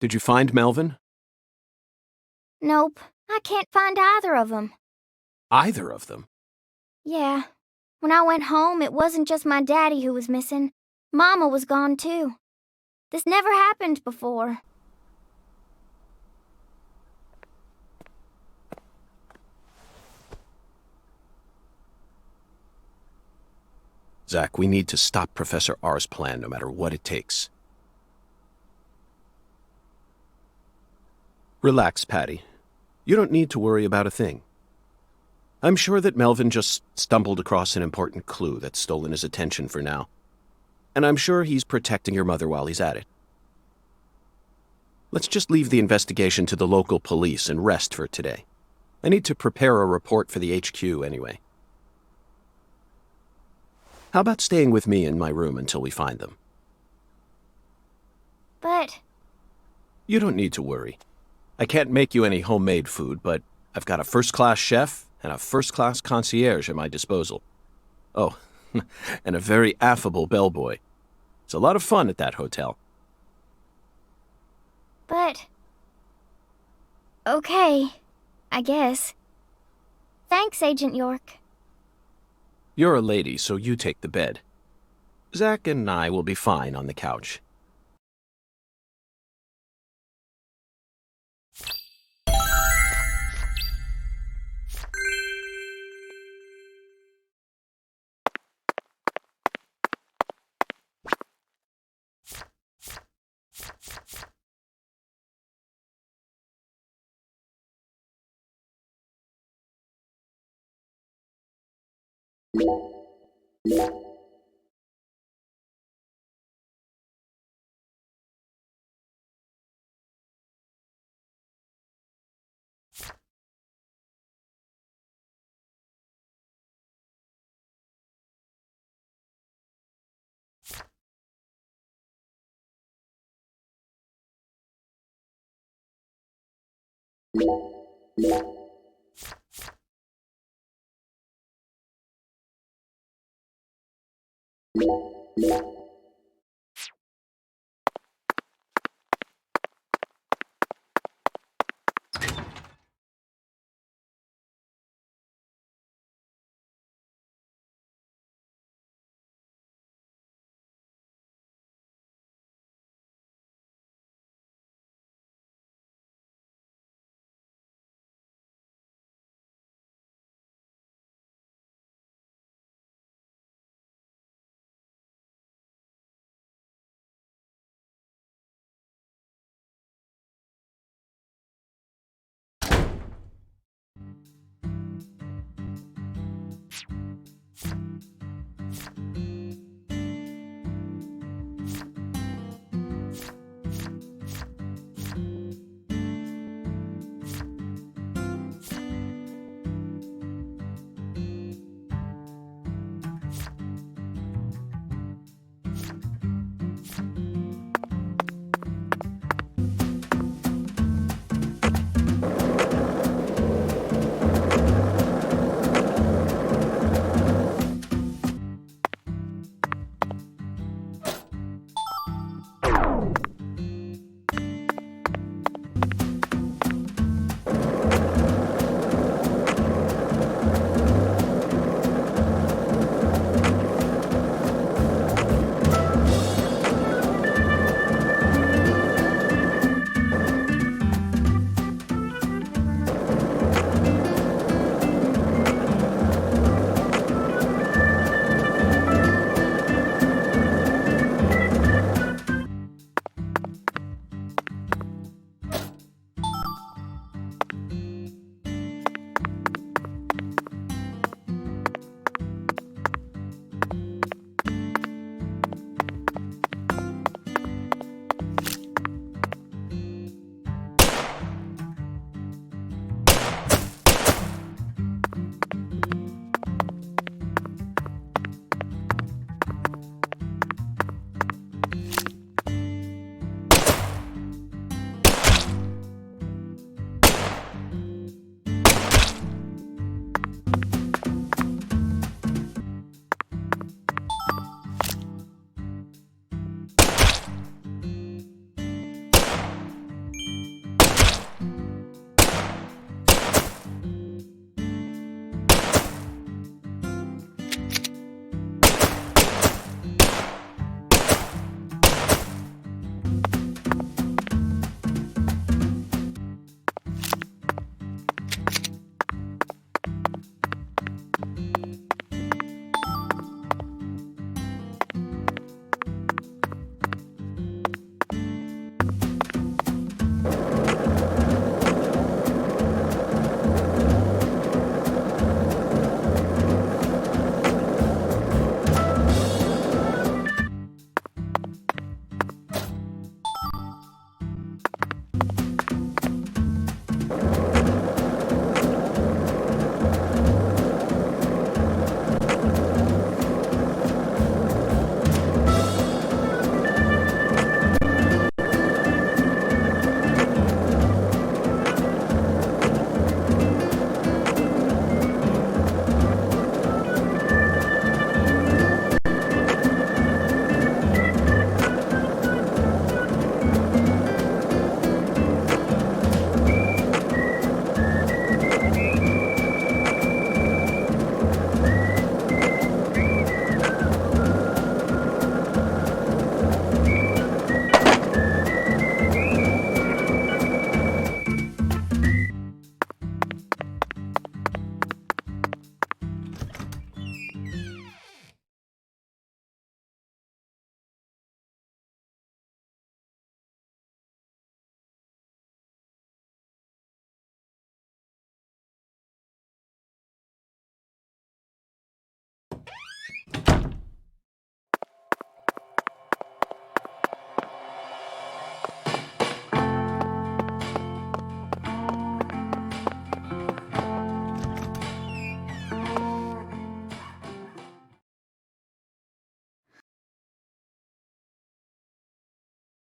Did you find Melvin? Nope, I can't find either of them. Either of them? Yeah. When I went home, it wasn't just my daddy who was missing. Mama was gone too. This never happened before. Zach, we need to stop Professor R's plan no matter what it takes. Relax, Patty. You don't need to worry about a thing. I'm sure that Melvin just stumbled across an important clue that's stolen his attention for now. And I'm sure he's protecting your mother while he's at it. Let's just leave the investigation to the local police and rest for today. I need to prepare a report for the HQ anyway. How about staying with me in my room until we find them? But... You don't need to worry. I can't make you any homemade food, but I've got a first-class chef and a first-class concierge at my disposal. Oh, and a very affable bellboy. It's a lot of fun at that hotel. But... Okay, I guess. Thanks, Agent York. You're a lady, so you take the bed. Zach and I will be fine on the couch.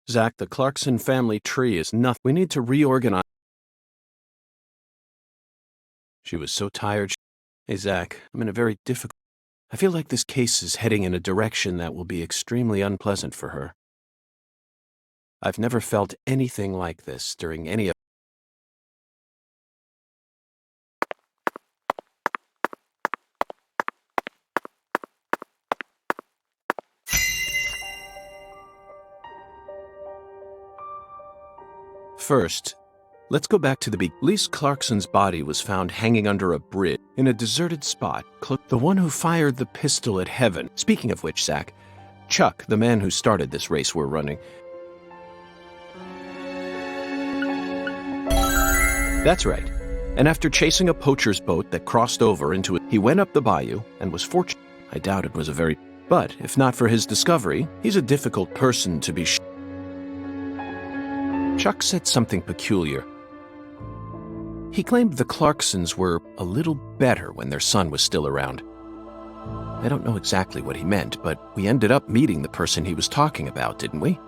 Zach, the Clarkson family tree is nothing. We need to reorganize. She was so tired. Hey, Zach, I'm in a very difficult... I feel like this case is heading in a direction that will be extremely unpleasant for her. I've never felt anything like this during any of... First, let's go back to the beginning. Lise Clarkson's body was found hanging under a bridge in a deserted spot. The one who fired the pistol at Heaven. Speaking of which, Zach, Chuck, the man who started this race we're running. That's right. And after chasing a poacher's boat that crossed over into it, he went up the bayou and was fortunate. I doubt it was a very... But if not for his discovery, he's a difficult person to be sure. Chuck said something peculiar. He claimed the Clarksons were a little better when their son was still around. I don't know exactly what he meant, but we ended up meeting the person he was talking about, didn't we?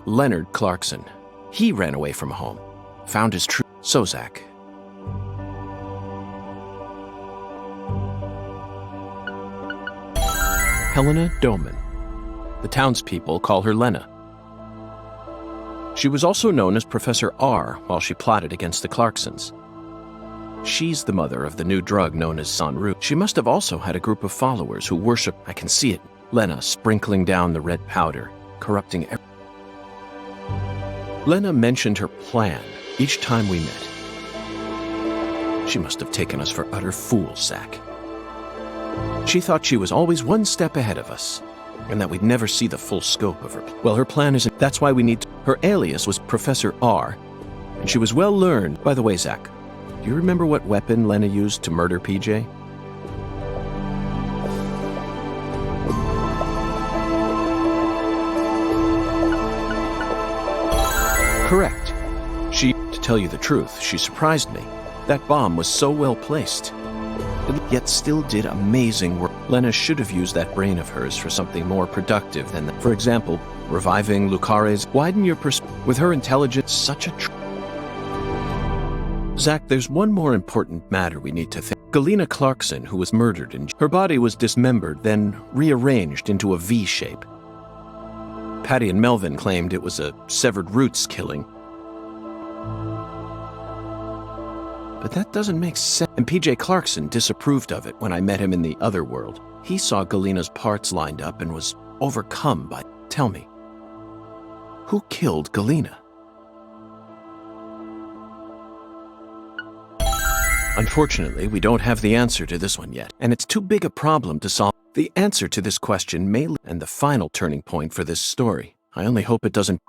Leonard Clarkson. He ran away from home, found his true... So, Zach. Helena Doman. The townspeople call her Lena. She was also known as Professor R while she plotted against the Clarksons. She's the mother of the new drug known as Sanru. She must have also had a group of followers who worship... I can see it. Lena sprinkling down the red powder, corrupting everything. Lena mentioned her plan each time we met. She must have taken us for utter fools, Zach. She thought she was always one step ahead of us, and that we'd never see the full scope of her. Well, her plan isn't... That's why we need to... Her alias was Professor R, and she was well learned. By the way, Zach, do you remember what weapon Lena used to murder PJ? Correct. To tell you the truth, she surprised me. That bomb was so well placed. It yet still did amazing work. Lena should have used that brain of hers for something more productive than that. For example, reviving Lucare's... Widen your perspective. With her intelligence, such a... Zach, there's one more important matter we need to think. Galena Clarkson, who was murdered, and her body was dismembered, then rearranged into a V shape. Patty and Melvin claimed it was a severed roots killing. But that doesn't make sense. And PJ Clarkson disapproved of it when I met him in the other world. He saw Galena's parts lined up and was overcome by... Tell me, who killed Galena? Unfortunately, we don't have the answer to this one yet, and it's too big a problem to solve. The answer to this question may... and the final turning point for this story. I only hope it doesn't...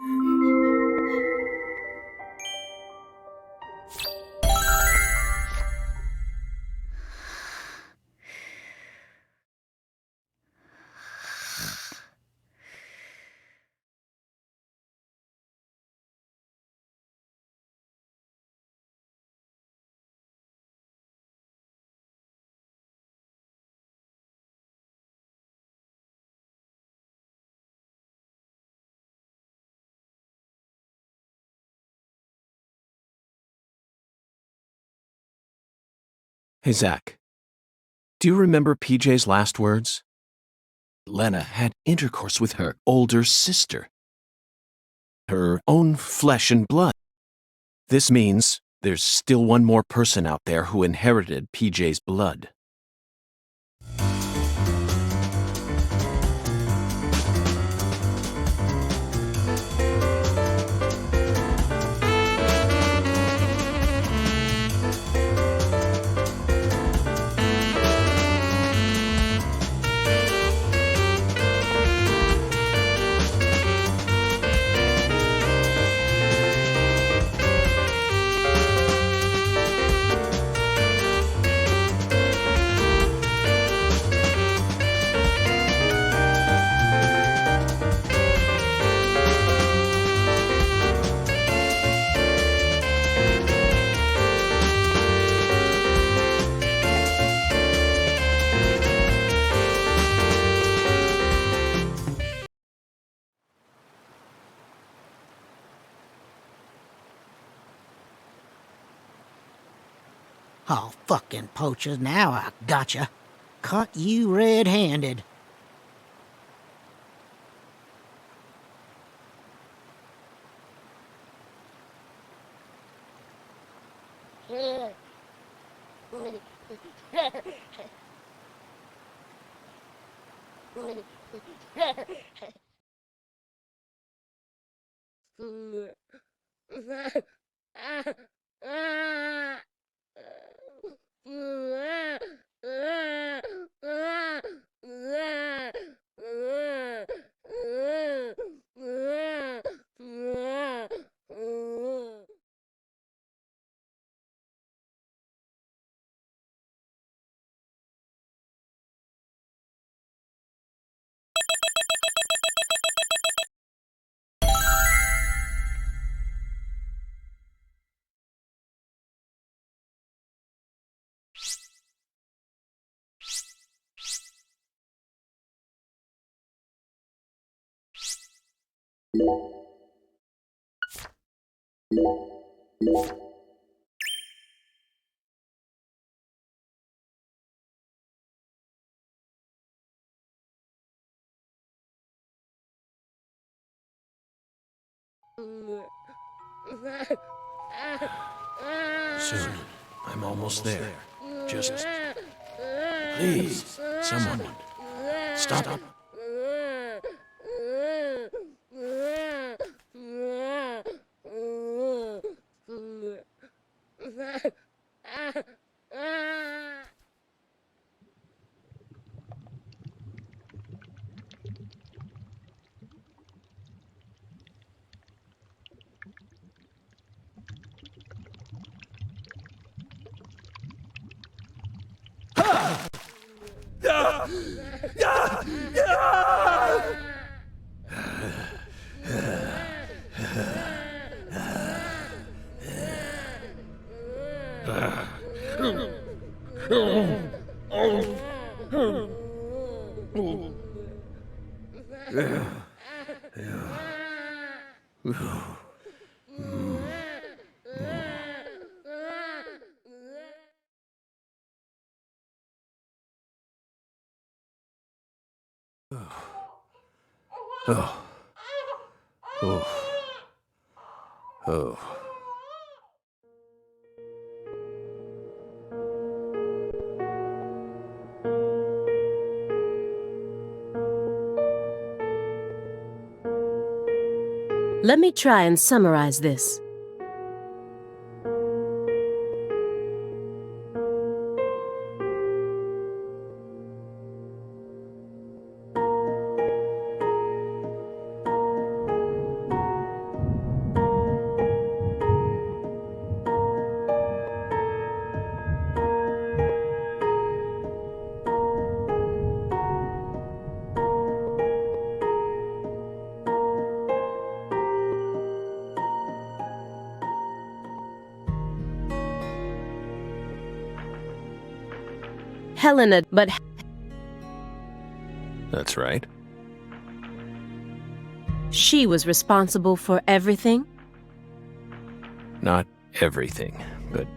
Hey, Zach. Do you remember PJ's last words? Lena had intercourse with her older sister. Her own flesh and blood. This means there's still one more person out there who inherited PJ's blood. Oh, fucking poachers, now I gotcha. Caught you red-handed. Soon. I'm almost there. Just... Please, someone. Stop it. Oh. Oh. Oh. Let me try and summarize this. Helena, but... That's right. She was responsible for everything? Not everything, but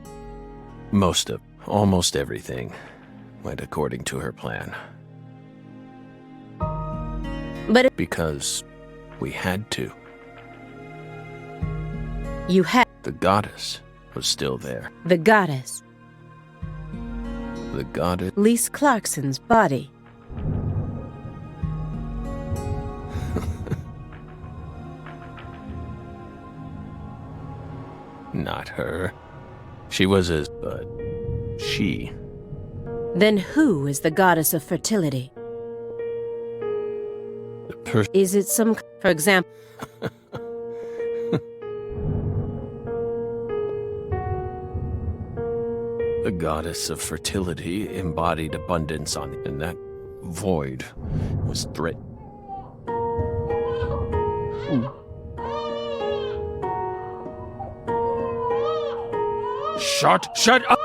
almost everything went according to her plan. But... Because we had to. You had... The goddess was still there. The goddess. The goddess... Lise Clarkson's body. Not her. She was but she. Then who is the goddess of fertility? The Is it some... For example... The goddess of fertility embodied abundance and that void was threatened. Shut up!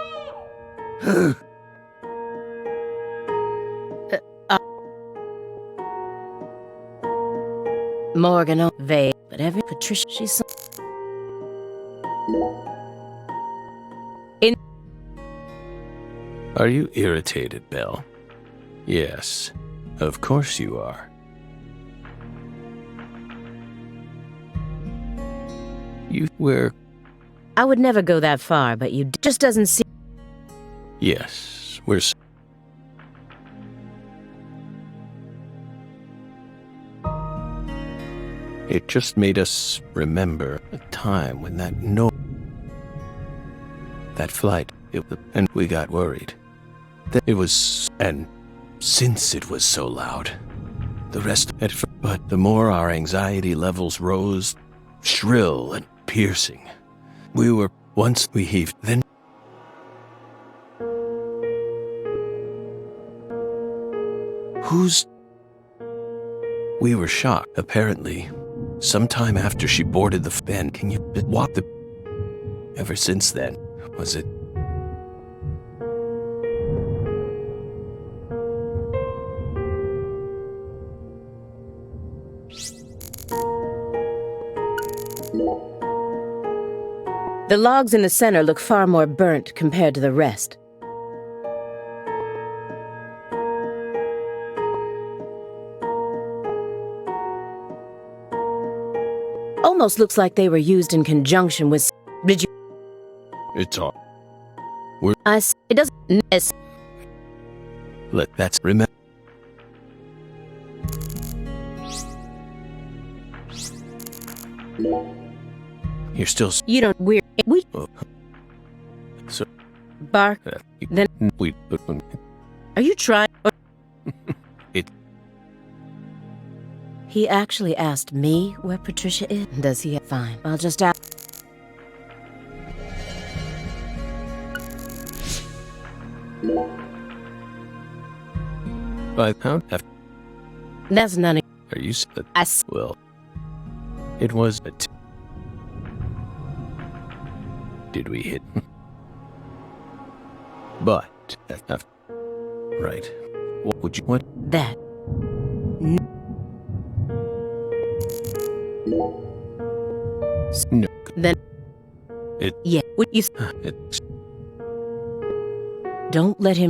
Morgan, vague, but every Patricia, she's... Are you irritated, Belle? Yes, of course you are. You were... I would never go that far, but you just doesn't seem... Yes, we're... It just made us remember a time when that flight, and we got worried. It was, and since it was so loud, the rest, but the more our anxiety levels rose, shrill and piercing, once we heaved, then we were shocked, apparently. Sometime after she boarded the van, ever since then, was it? The logs in the center look far more burnt compared to the rest. Almost looks like they were used in conjunction with... Did you... It's all. It doesn't... That's remember. You're still... You don't... We... So... Bark... Then... We... Are you trying... It... He actually asked me where Patricia is. Does he? Fine. I'll just ask. But how? That's none of... Are you... Well... It was a... Did we hit? But... Right. What would you... What? That... No. Then... It... Yeah. What you... It... Don't let him...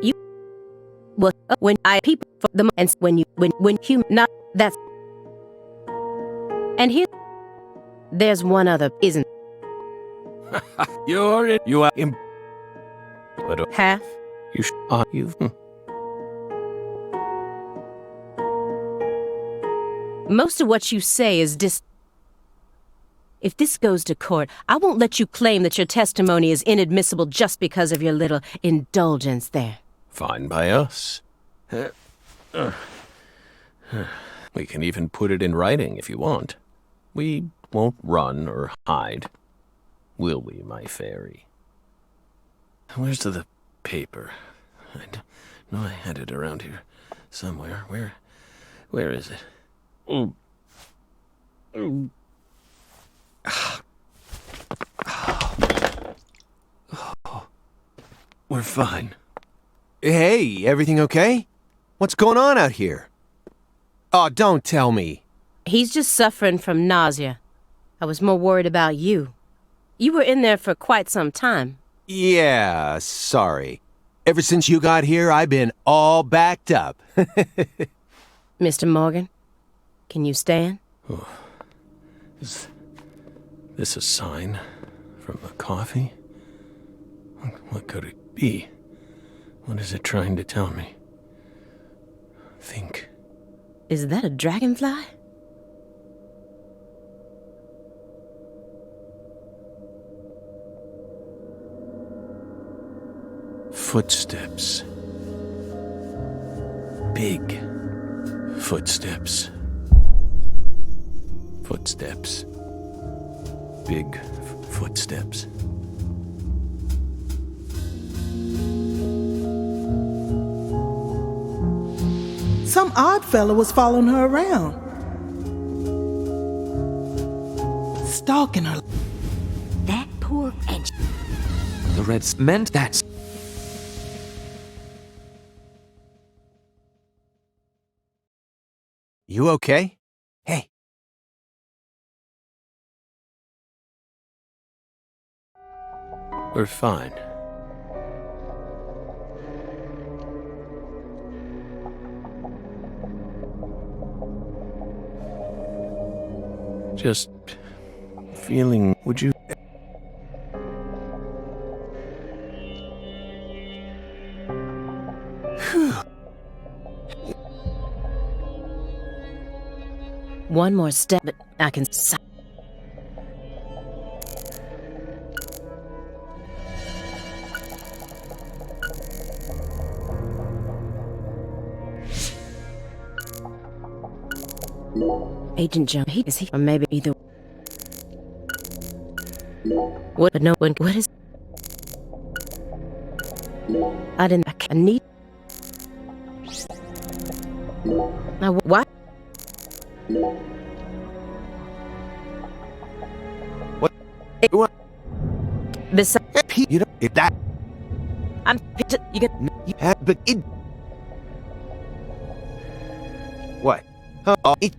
You... Well, when I... People... For the... And when you... When human... Not... That's... And here... There's one other... Isn't... You're it. You are... But... Half? You... You... Most of what you say is If this goes to court, I won't let you claim that your testimony is inadmissible just because of your little indulgence there. Fine by us. We can even put it in writing if you want. We won't run or hide. Will we, my fairy? Where's the paper? I know I had it around here somewhere. Where is it? Oh. Oh. Oh. We're fine. Hey, everything okay? What's going on out here? Oh, don't tell me. He's just suffering from nausea. I was more worried about you. You were in there for quite some time. Yeah, sorry. Ever since you got here, I've been all backed up. Mr. Morgan, can you stand? Oh. Is this a sign from the coffee? What could it be? What is it trying to tell me? Think. Is that a dragonfly? Footsteps. Big footsteps. Footsteps. Big footsteps. Some odd fella was following her around, stalking her. That poor and The Reds meant that. You okay? Hey, We're fine. Just feeling, would you? One more step, but I can. Agent Joe, is he? Or maybe either. What? But no one. What is? I didn't. I need. Now what? What? Besides, You know, if that I'm. You get. you have, but it. What? Oh, it.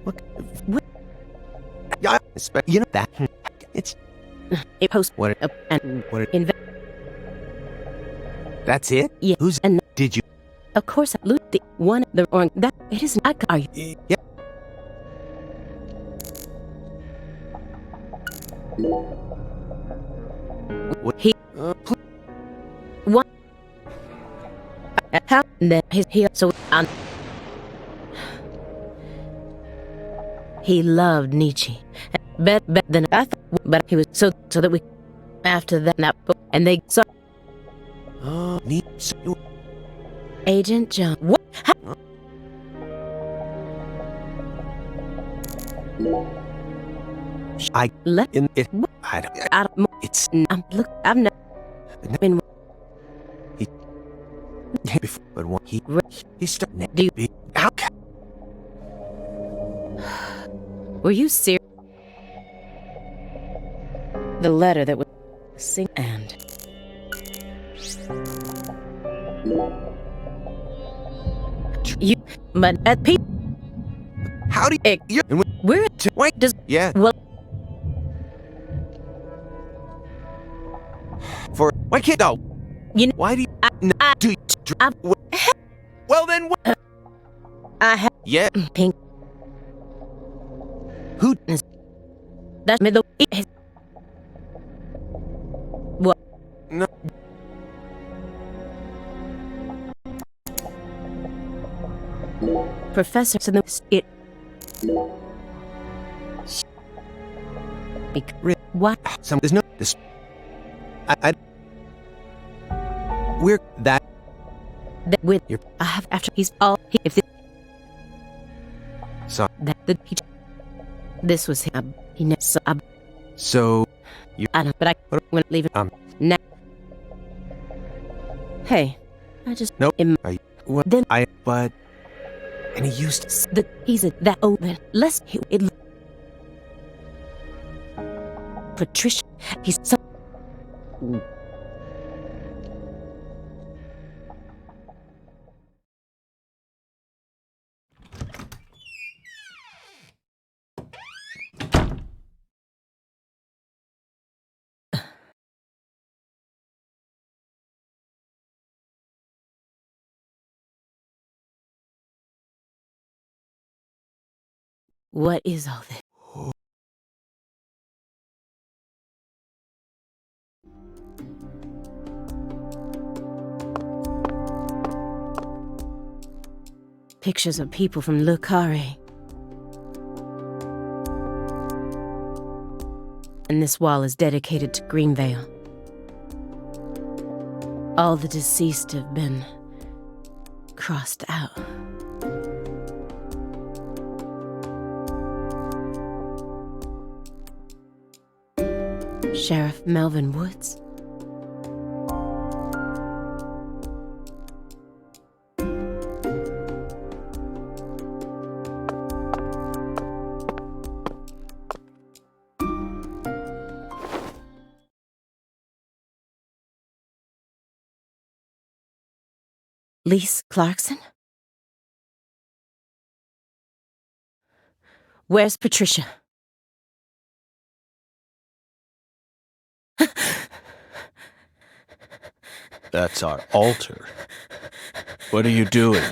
What? Yeah, you know that. It's A post. what? And What? That's it? Yeah. Who's? And Did you? of course, I loot the one. The or that. It isn't. I are you? Yeah. What? He. What? How? Then his here. So on. He loved Nietzsche. Bet than I thought. But he was so that we. After that, and they saw. Need Agent John. What? How? I Let in it. I don't. I don't. It's I'm look. I've never been. before, but one he's starting Do you- to be out. Were you serious? The letter that was sing and you, but at people, How do you? And we're wait, does yeah. well. For why can't no? You know, Why do you? I- Do you? I- Well then, what? I have Yeah. pink. Who? That's middle. What? No. Professor, so the it. What? Some there's no this. I we're that That with You're- I have after he's all if this, so that the he, this was him. He never so so you I don't. But I when leave it now. Hey, I just Nope. Im- what Then- I but and he used the he's a that open less it. Patricia, he's so. What is all this? Pictures of people from Le Carré. And this wall is dedicated to Greenvale. All the deceased have been crossed out. Sheriff Melvin Woods. Lise Clarkson? Where's Patricia? That's our altar. What are you doing?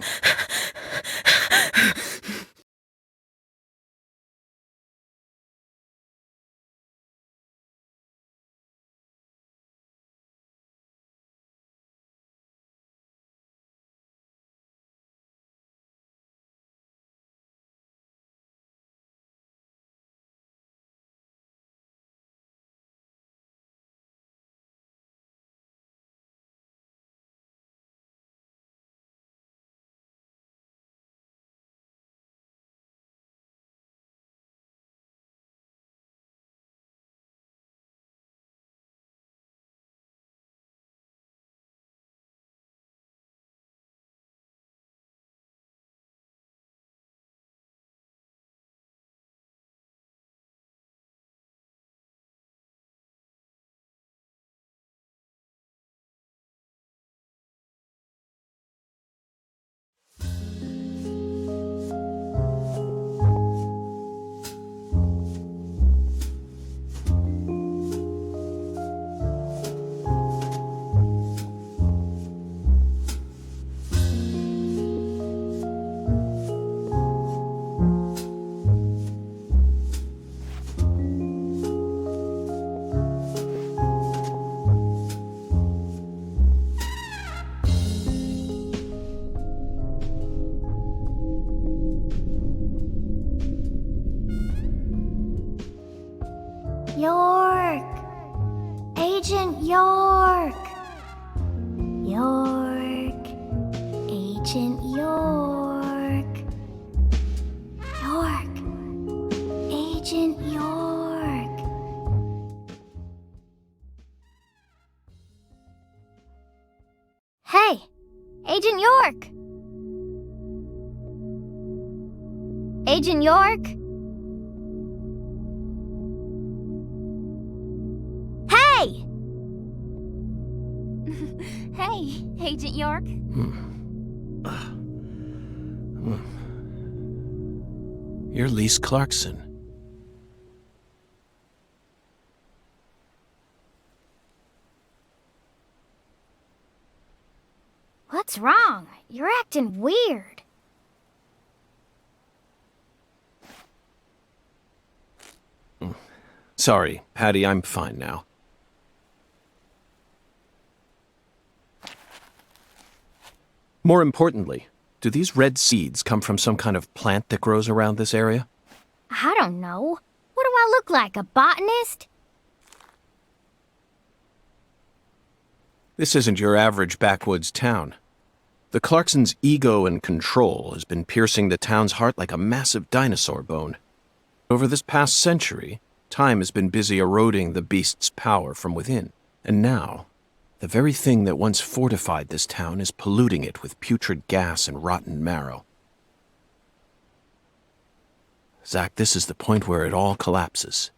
York! Agent York! York! Agent York! York! Agent York! Hey! Agent York! Agent York? Hey! Hey, Agent York. You're Lise Clarkson. What's wrong? You're acting weird. Sorry, Patty, I'm fine now. More importantly, do these red seeds come from some kind of plant that grows around this area? I don't know. What do I look like, a botanist? This isn't your average backwoods town. The Clarksons' ego and control has been piercing the town's heart like a massive dinosaur bone. Over this past century, time has been busy eroding the beast's power from within. And now, the very thing that once fortified this town is polluting it with putrid gas and rotten marrow. Zach, this is the point where it all collapses.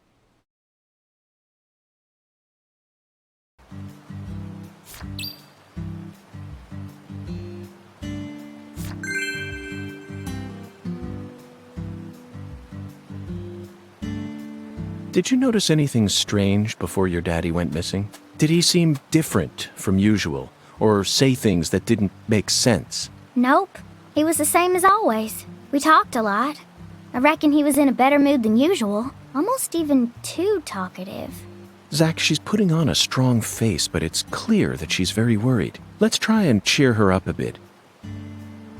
Did you notice anything strange before your daddy went missing? Did he seem different from usual, or say things that didn't make sense? Nope. He was the same as always. We talked a lot. I reckon he was in a better mood than usual. Almost even too talkative. Zach, she's putting on a strong face, but it's clear that she's very worried. Let's try and cheer her up a bit.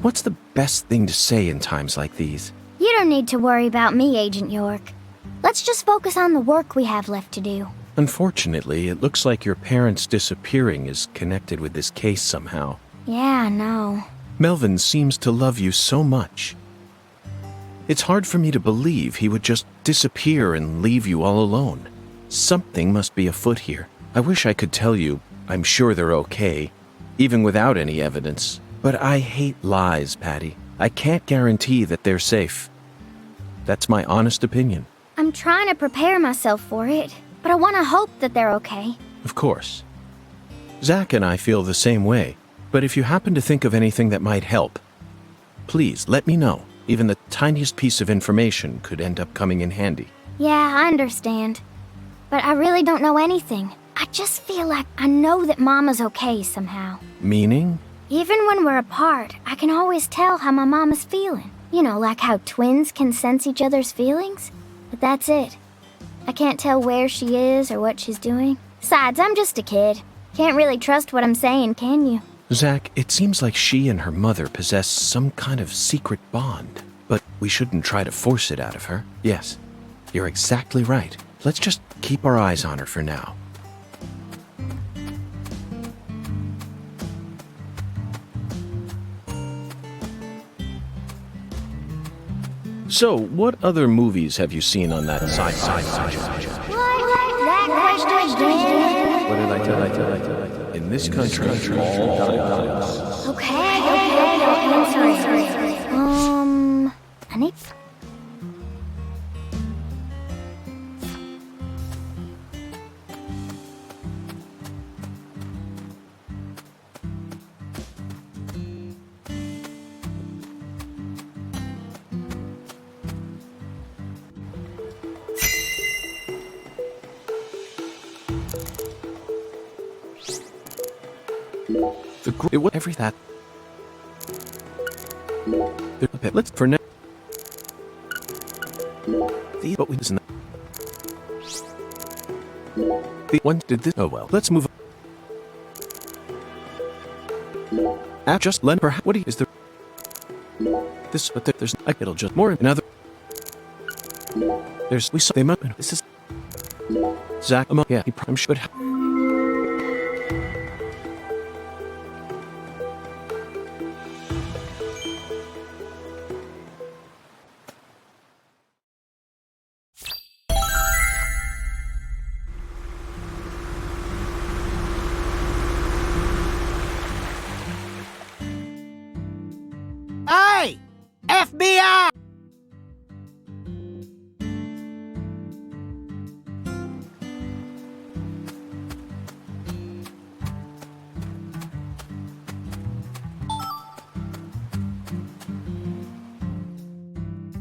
What's the best thing to say in times like these? You don't need to worry about me, Agent York. Let's just focus on the work we have left to do. Unfortunately, it looks like your parents disappearing is connected with this case somehow. Yeah, I know. Melvin seems to love you so much. It's hard for me to believe he would just disappear and leave you all alone. Something must be afoot here. I wish I could tell you I'm sure they're okay, even without any evidence. But I hate lies, Patty. I can't guarantee that they're safe. That's my honest opinion. I'm trying to prepare myself for it, but I want to hope that they're okay. Of course. Zach and I feel the same way, but if you happen to think of anything that might help, please let me know. even the tiniest piece of information could end up coming in handy. Yeah, I understand. But I really don't know anything. I just feel like I know that Mama's okay somehow. Meaning? Even when we're apart, I can always tell how my mama's feeling. You know, like how twins can sense each other's feelings? But that's it. I can't tell where she is or what she's doing. Besides, I'm just a kid. Can't really trust what I'm saying, can you? Zach, it seems like she and her mother possess some kind of secret bond. But we shouldn't try to force it out of her. Yes, you're exactly right. Let's just keep our eyes on her for now. So, what other movies have you seen on that sci-fi? That question again? What did I tell you? In this country, all dialogues. Okay, I'll answer it. I need... It was every that. Let's for now. But we isn't. The one did this. Oh well. Let's move on. Just lend perhaps. What is there? This, but there's. It'll just more another. There's. We saw. They must. This is. Zach. Yeah. I'm sure. Hey! FBI!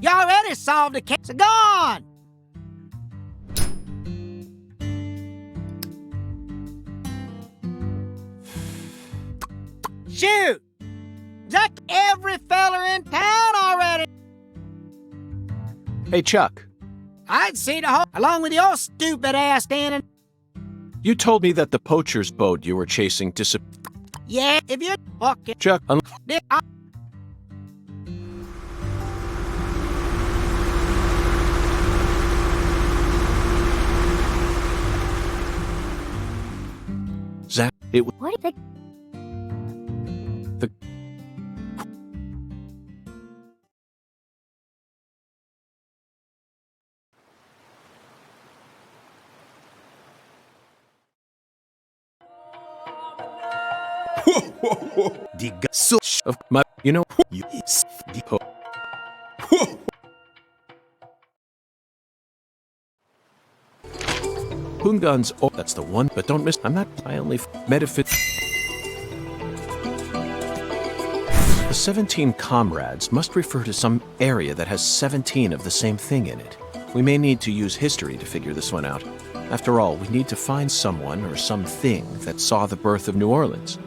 You already solved the case. So gone! Shoot! Is that every feller in town already? Hey, Chuck. I'd see the whole, along with your stupid ass standing. You told me that the poacher's boat you were chasing Yeah, if you fucking Chuck. Zach, it was What the... the. Of my, you know, Hoonguns, oh, that's the one, but don't miss, I'm not, I only metafit. The 17 comrades must refer to some area that has 17 of the same thing in it. We may need to use history to figure this one out. After all, we need to find someone or something that saw the birth of New Orleans.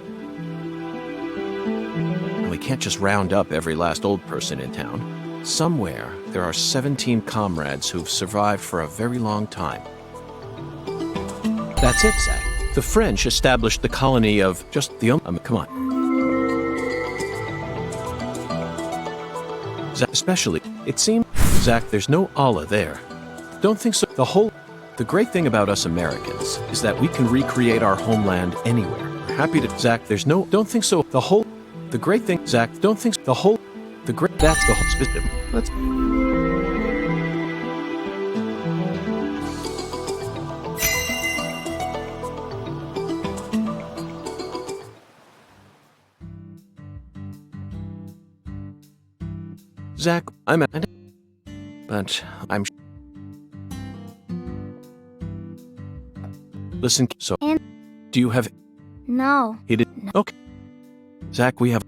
And we can't just round up every last old person in town. Somewhere, there are 17 comrades who've survived for a very long time. That's it, Zach. The French established the colony of just the come on. Zach, especially, it seems, Zach, there's no Allah there. Don't think so. The great thing about us Americans is that we can recreate our homeland anywhere. We're happy to, Zach, there's no, don't think so. The great thing, Zach, don't think so. That's the whole specific. Let's. Zach, but I'm. Listen, so. Do you have. No. He did. Okay. Zach, we have.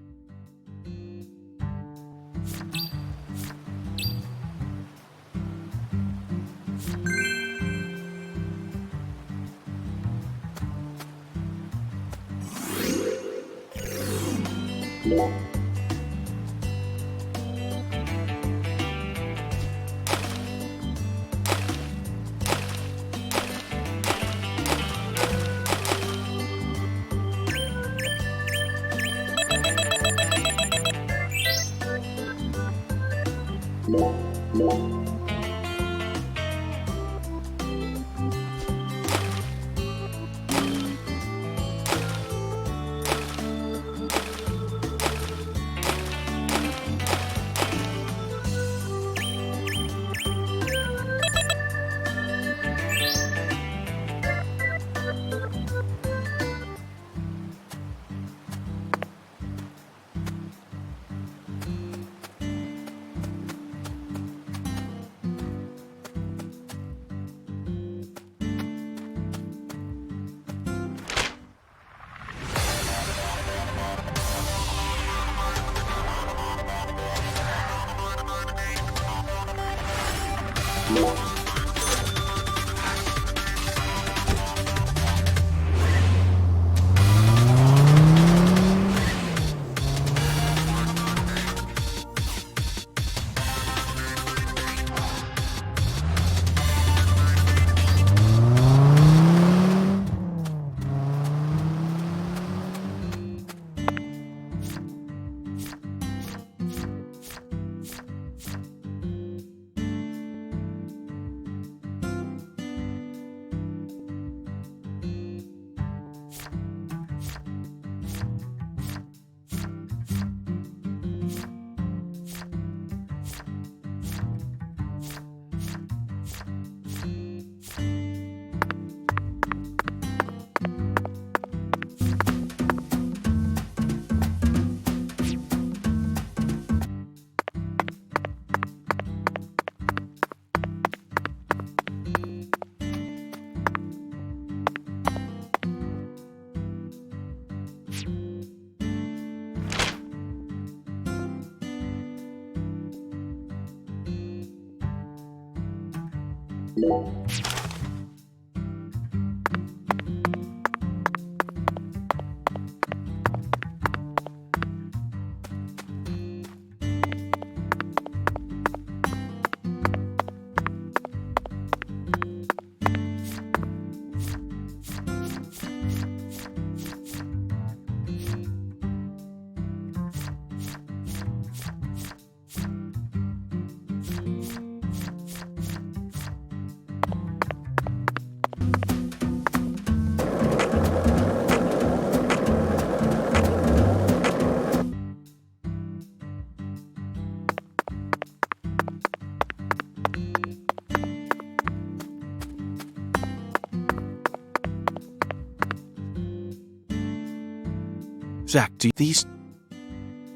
Zach, do these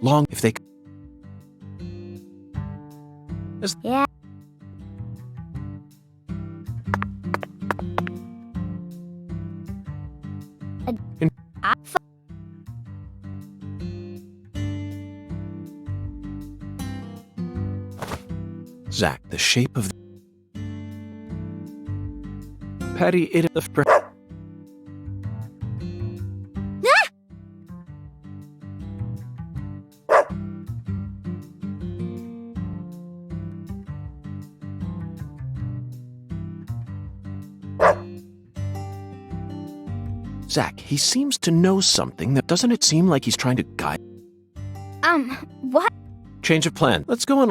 long if they Yeah. Zach, the shape of Patty it Zach, he seems to know something that doesn't it seem like he's trying to guide What? change of plan. Let's go on.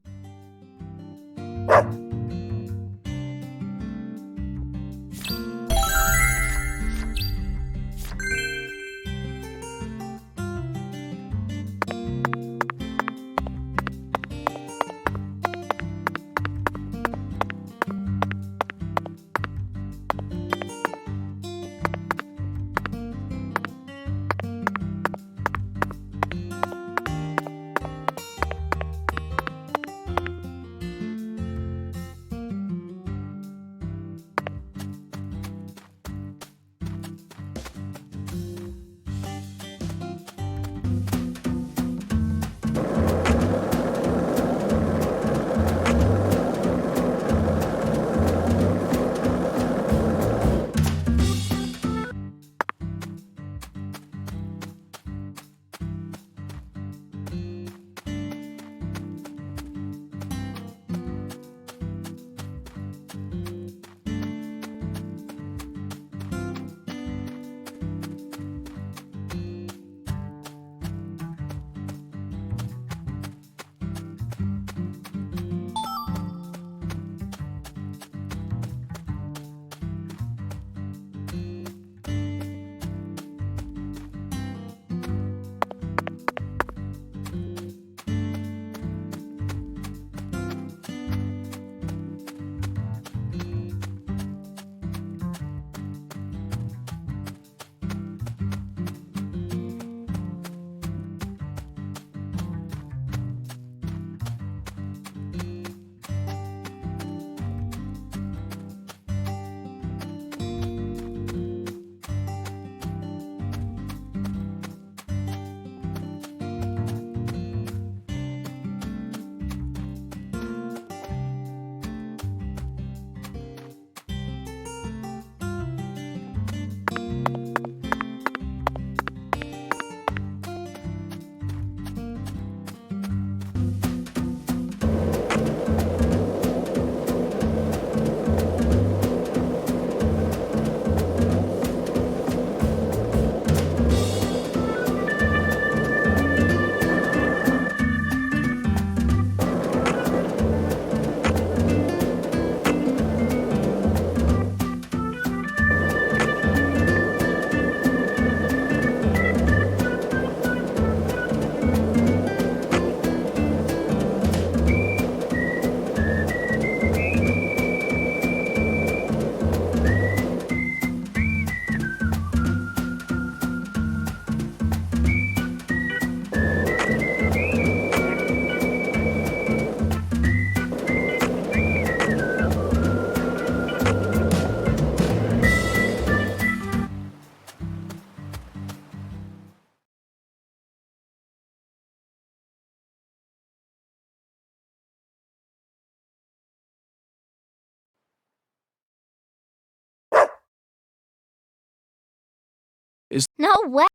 No way.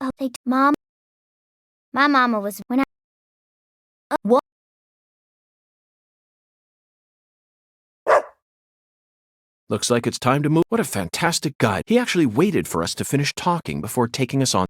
Oh, Mom. My mama was when I. What? Looks like it's time to move. What a fantastic guide. He actually waited for us to finish talking before taking us on.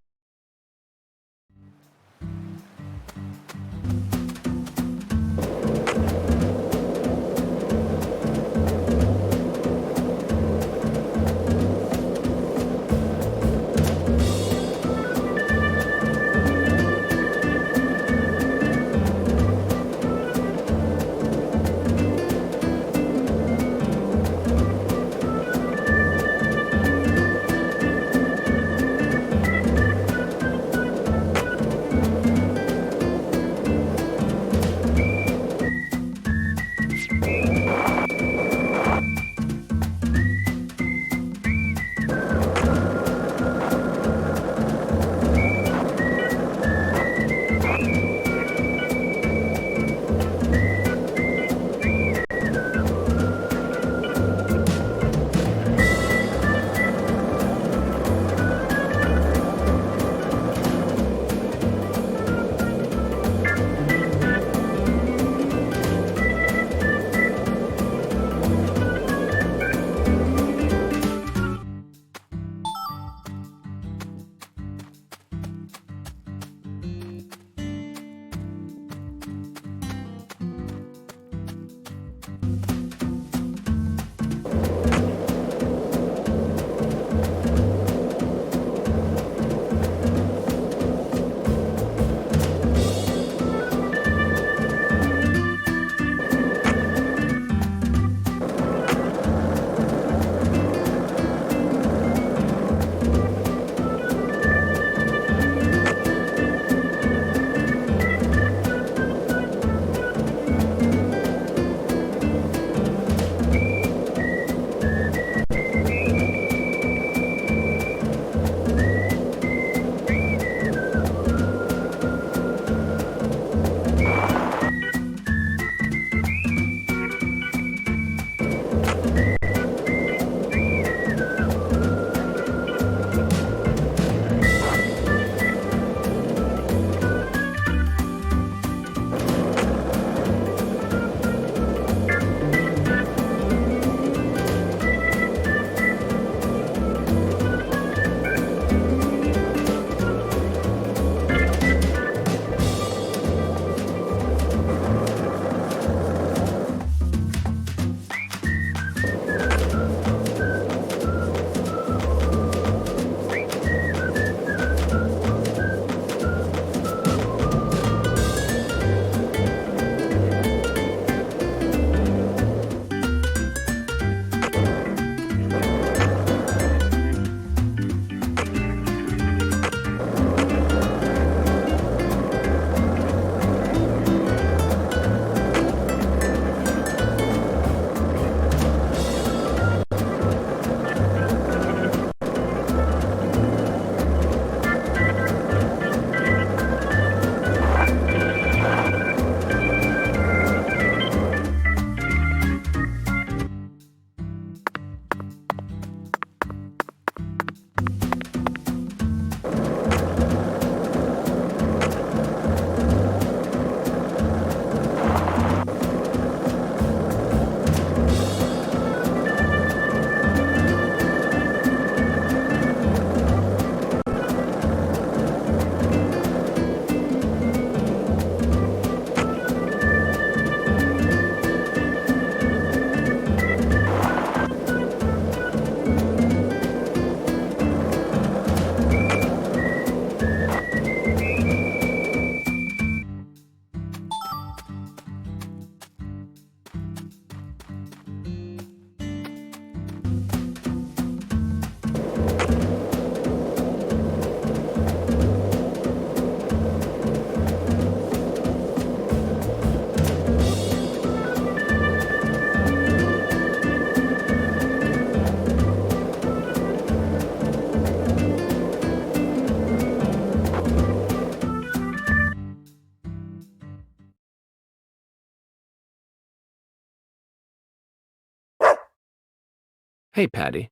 Hey, Patty.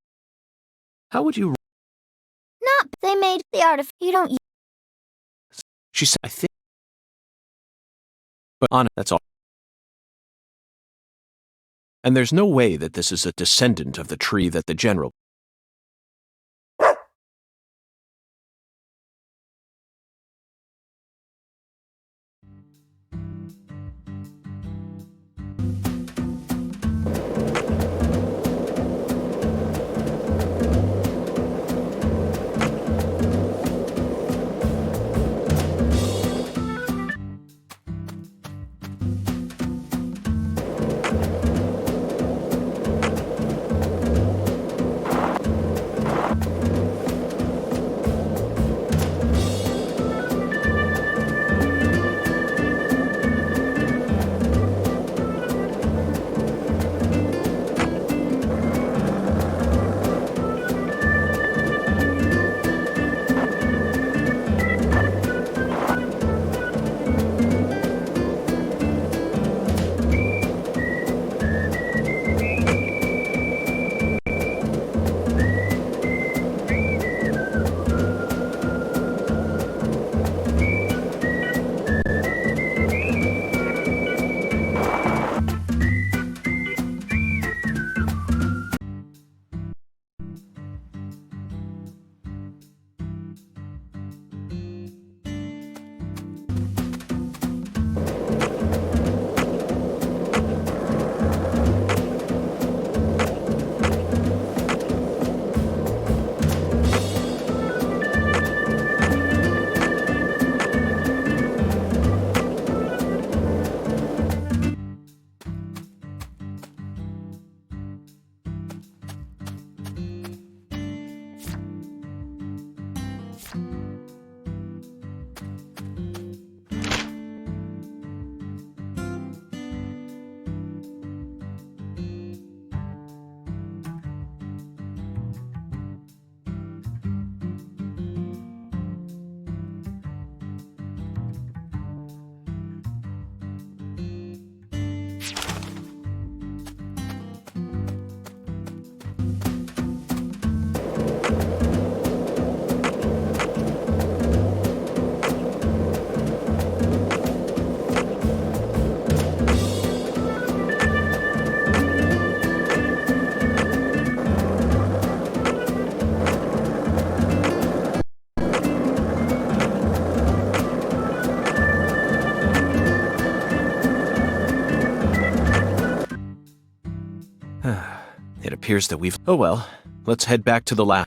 How would you They made the you don't She said, I think. But on that's all. And there's no way that this is a descendant of the tree that the general. It appears that we've. Oh well, let's head back to the lab.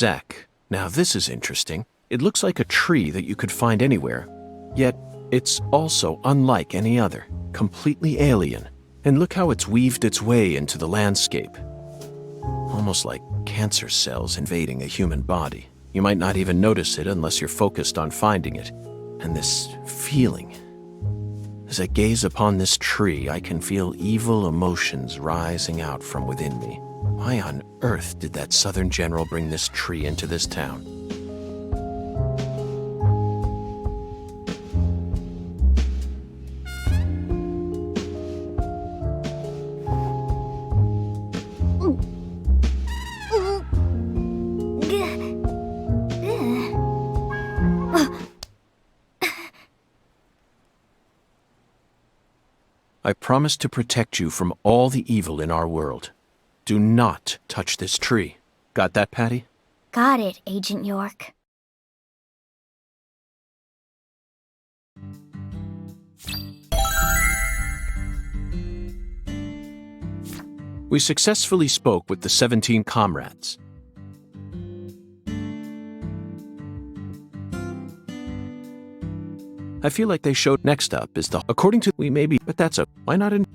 Zach, now this is interesting. It looks like a tree that you could find anywhere, yet it's also unlike any other, completely alien. And look how it's weaved its way into the landscape. Almost like cancer cells invading a human body. You might not even notice it unless you're focused on finding it. And this feeling. As I gaze upon this tree, I can feel evil emotions rising out from within me. Why on earth did that Southern general bring this tree into this town? I promise to protect you from all the evil in our world. Do not touch this tree. Got that, Patty? Got it, Agent York. We successfully spoke with the 17 comrades. I feel like they showed next up is the according to we maybe, but that's a why not in.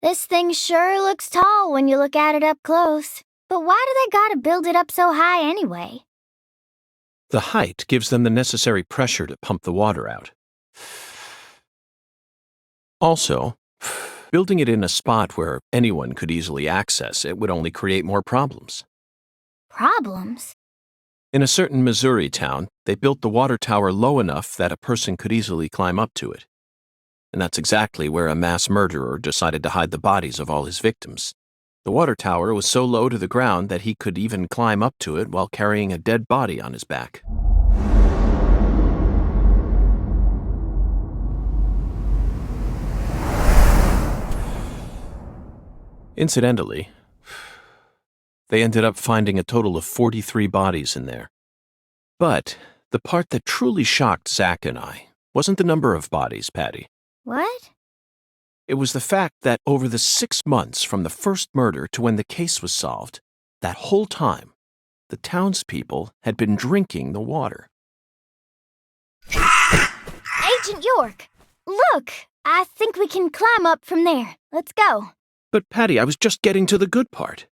This thing sure looks tall when you look at it up close. But why do they gotta build it up so high anyway? The height gives them the necessary pressure to pump the water out. Also, building it in a spot where anyone could easily access it would only create more problems. Problems? In a certain Missouri town, they built the water tower low enough that a person could easily climb up to it. And that's exactly where a mass murderer decided to hide the bodies of all his victims. The water tower was so low to the ground that he could even climb up to it while carrying a dead body on his back. Incidentally, they ended up finding a total of 43 bodies in there. But the part that truly shocked Zach and I wasn't the number of bodies, Patty. What? It was the fact that over the 6 months from the first murder to when the case was solved, that whole time, the townspeople had been drinking the water. Agent York! Look! I think we can climb up from there. Let's go. But Patty, I was just getting to the good part.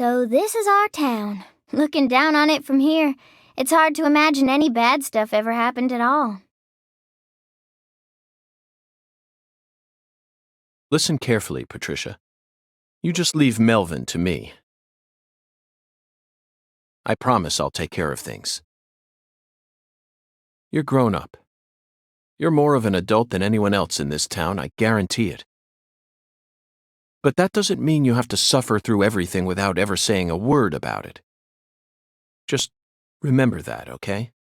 So this is our town. Looking down on it from here, it's hard to imagine any bad stuff ever happened at all. Listen carefully, Patricia. You just leave Melvin to me. I promise I'll take care of things. You're grown up. You're more of an adult than anyone else in this town, I guarantee it. But that doesn't mean you have to suffer through everything without ever saying a word about it. Just remember that, okay?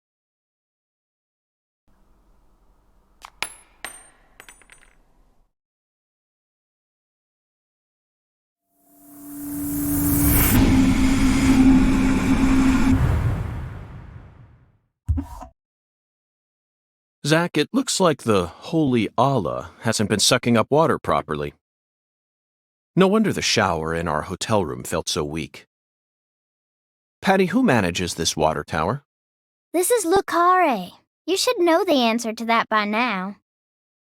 Zach, it looks like the holy Allah hasn't been sucking up water properly. No wonder the shower in our hotel room felt so weak. Patty, who manages this water tower? This is Lucare. You should know the answer to that by now.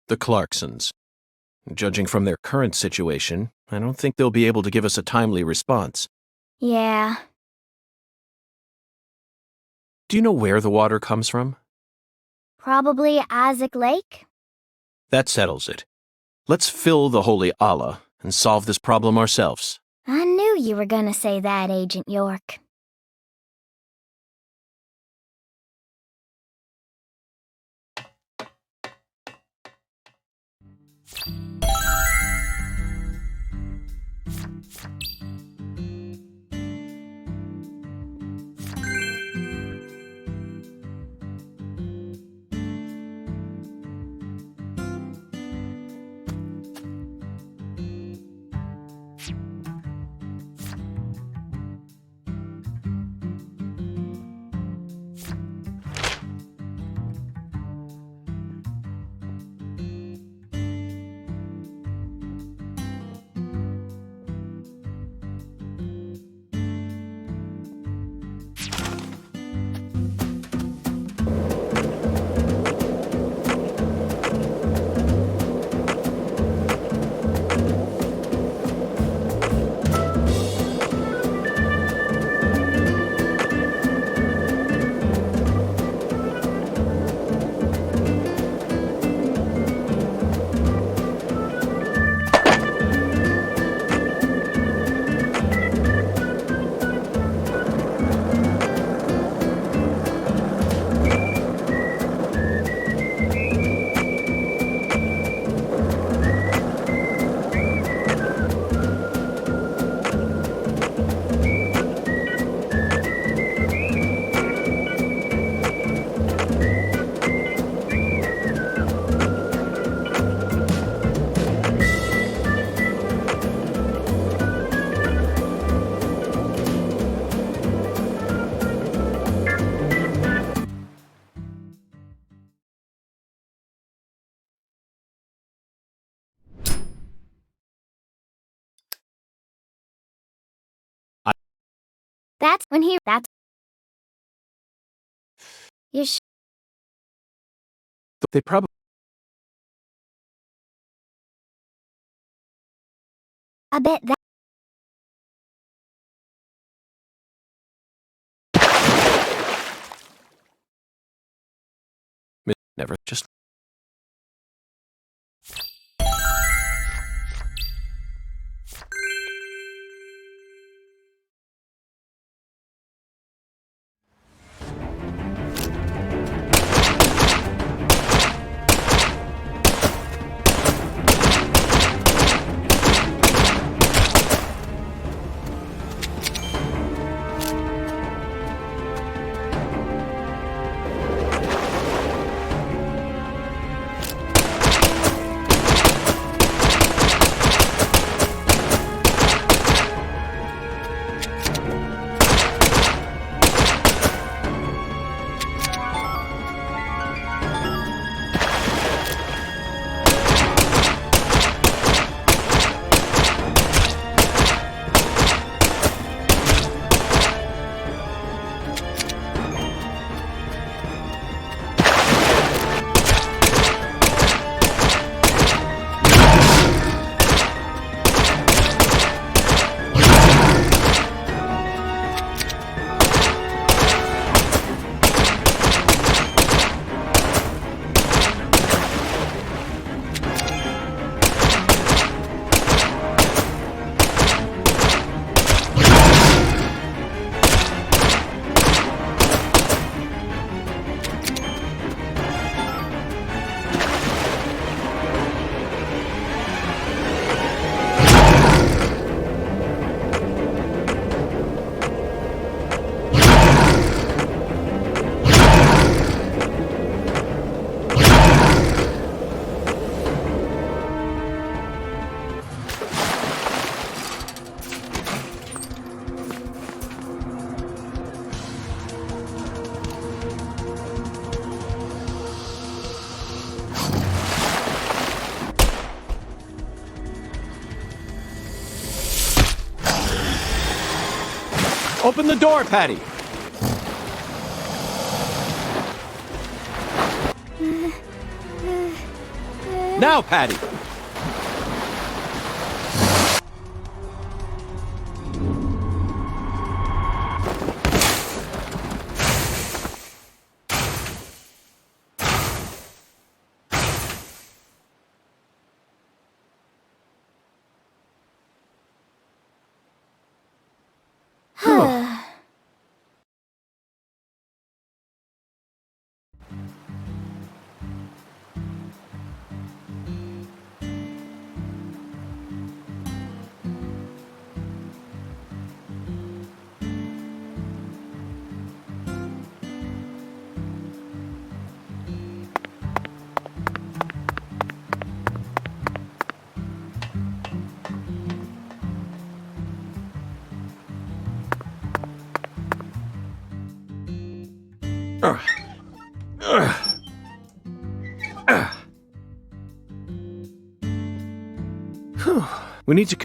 The Clarksons. Judging from their current situation, I don't think they'll be able to give us a timely response. Yeah. Do you know where the water comes from? Probably Isaac Lake? That settles it. Let's fill the holy Allah and solve this problem ourselves. I knew you were gonna say that, Agent York. That's when he. That's. You sh. They probably. I bet that. Never just. Open the door, Patty. Now, Patty. We need to...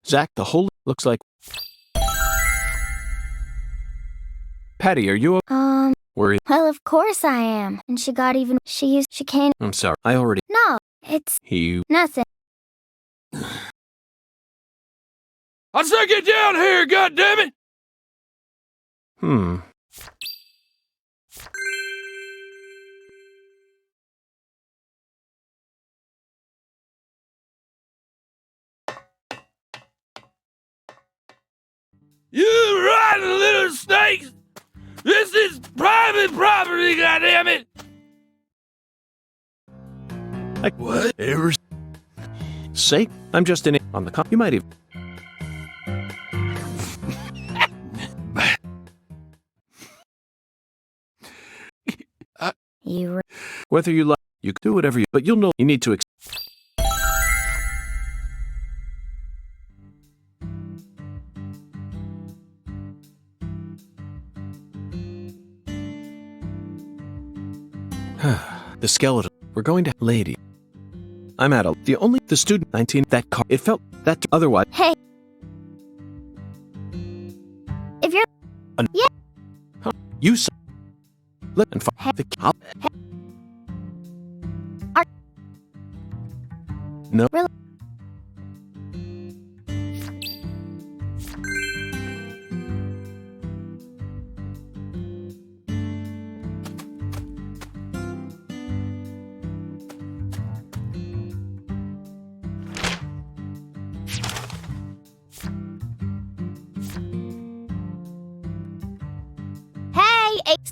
Zach, the whole looks like... Patty, are you worried? Well, of course I am. And she can't... I'm sorry. I already... No, it's nothing. I said get down here, goddammit! You rotten little snakes! This is private property, goddammit! Whatever. Sake, I'm just in it on the You might even... Whether you like, you can do whatever you... But you'll know you need to... The skeleton. We're going to... Lady. I'm at the student 19... That car... It felt... That... Otherwise... Hey. If you're... Yeah. Huh? You... Let and Hey. The... I'll... Hey. No. Really?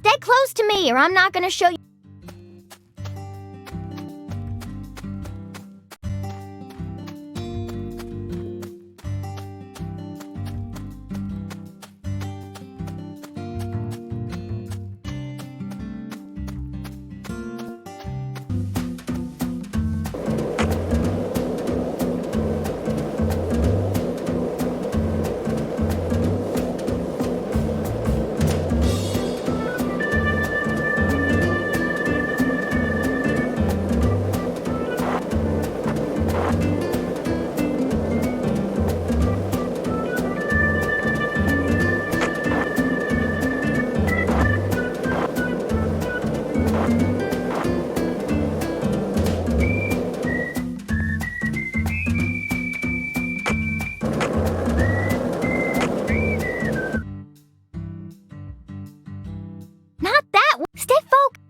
Stay close to me or I'm not gonna show you. Not that one. Stay focused.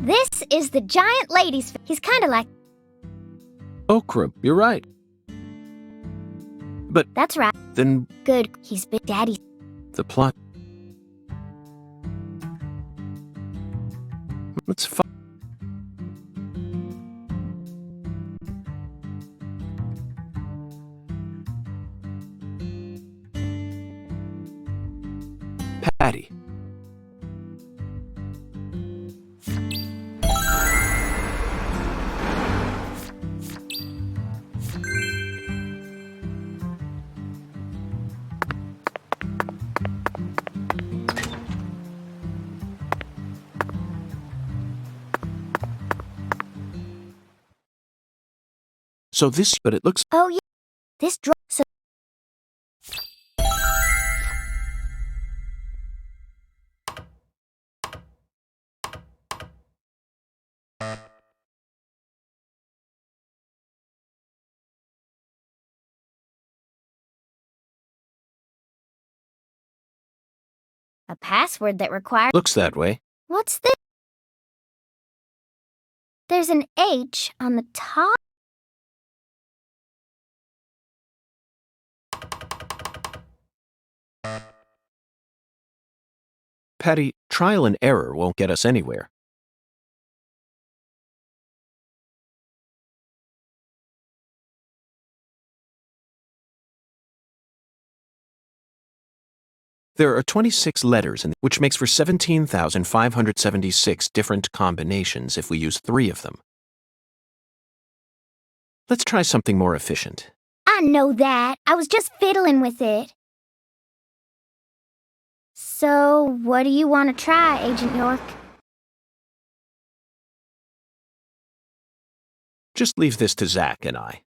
This is the giant lady's. He's kind of like. Okra, you're right. But That's right. then Good. He's Big Daddy. the plot. Let's find. So this, but it looks. Oh, yeah. This drop. So a password that requires. Looks that way. What's this? There's an H on the top. Patty, trial and error won't get us anywhere. There are 26 letters, which makes for 17,576 different combinations if we use 3 of them. Let's try something more efficient. I know that. I was just fiddling with it. So, what do you want to try, Agent York? Just leave this to Zach and I.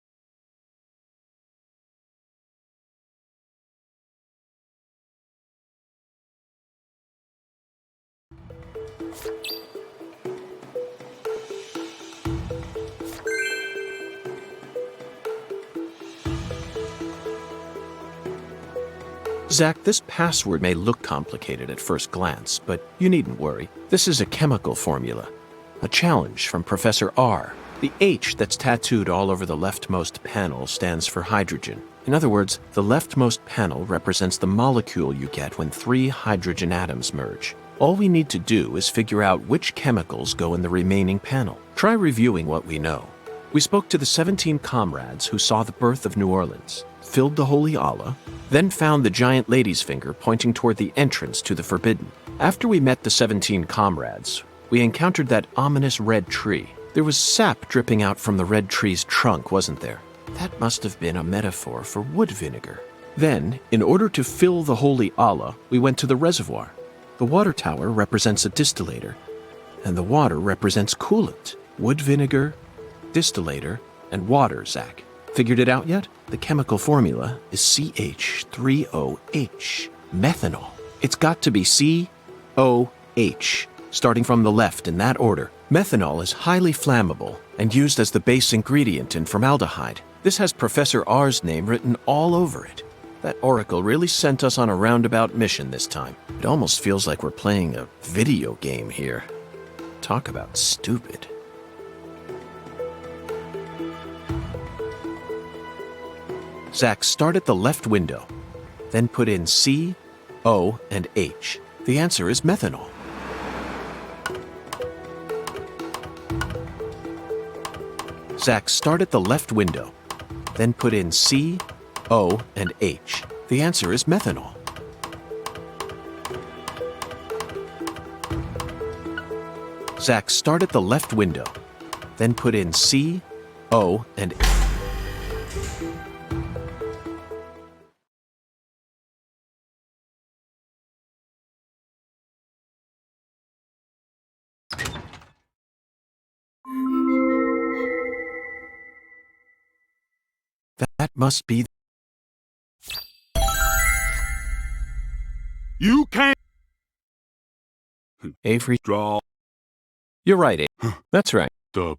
Zach, this password may look complicated at first glance, but you needn't worry. This is a chemical formula, a challenge from Professor R. The H that's tattooed all over the leftmost panel stands for hydrogen. In other words, the leftmost panel represents the molecule you get when 3 hydrogen atoms merge. All we need to do is figure out which chemicals go in the remaining panel. Try reviewing what we know. We spoke to the 17 comrades who saw the birth of New Orleans, filled the Holy Allah, then found the giant lady's finger pointing toward the entrance to the Forbidden. After we met the 17 comrades, we encountered that ominous red tree. There was sap dripping out from the red tree's trunk, wasn't there? That must have been a metaphor for wood vinegar. Then, in order to fill the Holy Allah, we went to the reservoir. The water tower represents a distillator, and the water represents coolant. Wood vinegar, distillator, and water, Zach. Figured it out yet? The chemical formula is CH3OH, methanol. It's got to be COH, starting from the left in that order. Methanol is highly flammable and used as the base ingredient in formaldehyde. This has Professor R's name written all over it. That oracle really sent us on a roundabout mission this time. It almost feels like we're playing a video game here. Talk about stupid. Zach, start at the left window, then put in C, O, and H. The answer is methanol. Zach, start at the left window, then put in C, O, and H. The answer is methanol. Zach, start at the left window, then put in C, O, and H. That must be. You can't Avery. draw You're right, Avery. That's right. the.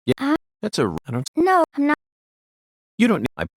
Yeah, that's a. I don't. No, I'm not. You don't need.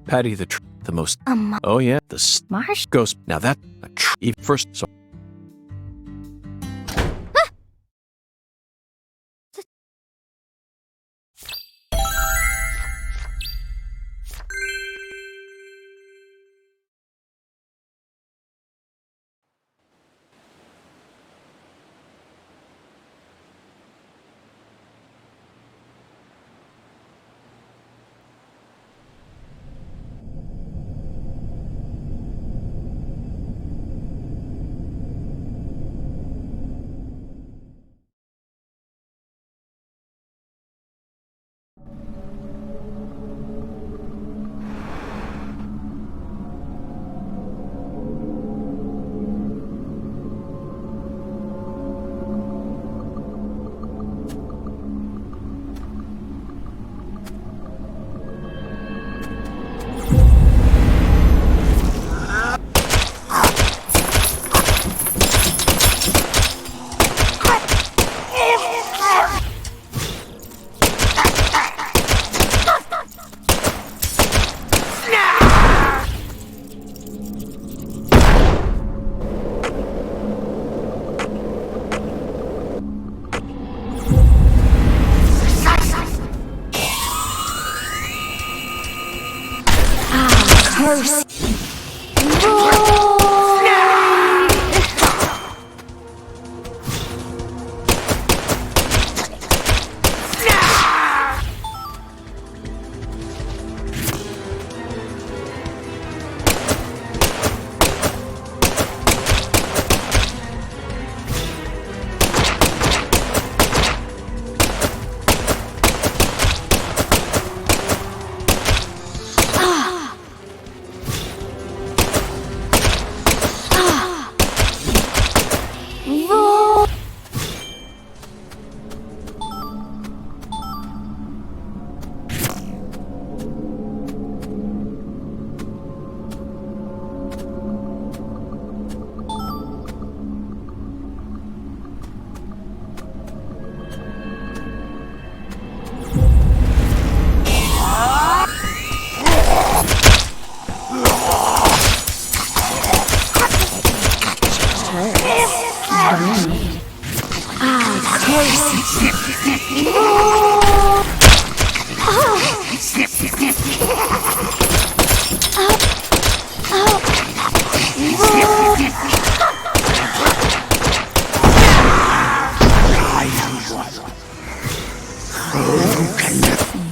Patty, the most. Oh yeah, the Marsh? ghost. Now that first. So.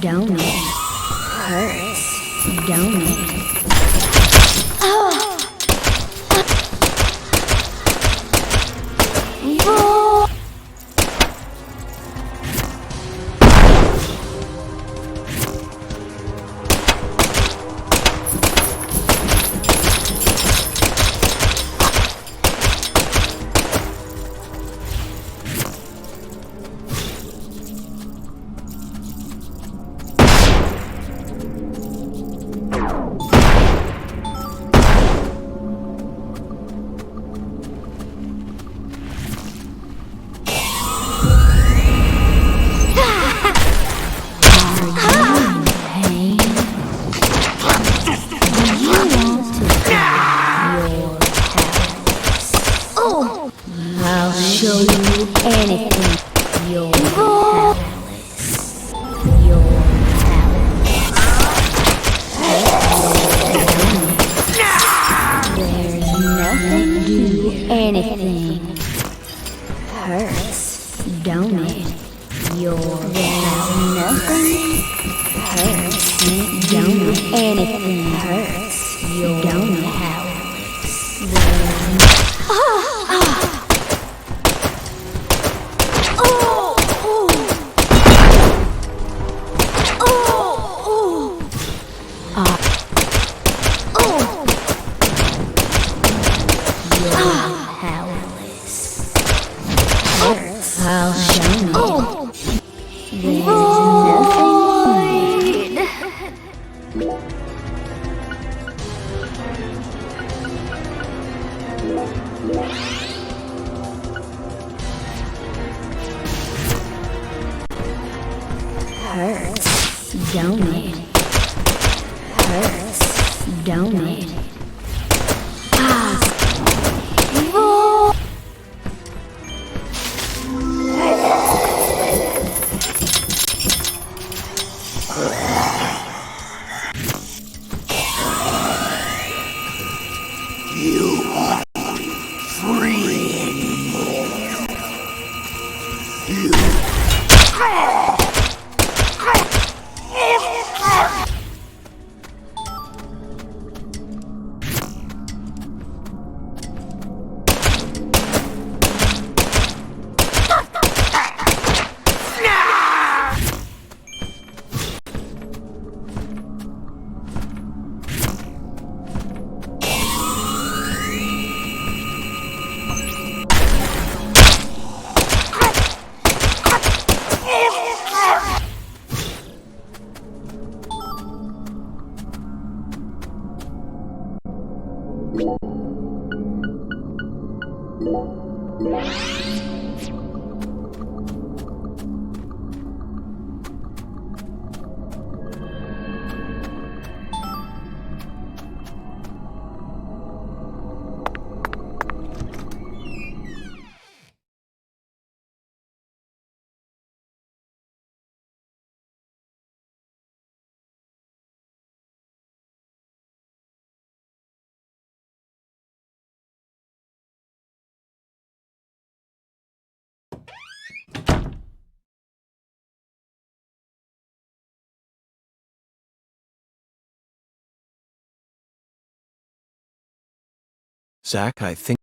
Don't it? Hurts. Don't it? I'll show you anything. You're powerless. You're powerless. There's nothing to do anything. Hurts, don't it? There's nothing. Hurts, don't it? Anything hurts. You're powerless. I'll show you. There's hurts, don't it? Hurts, don't it? Zach, I think.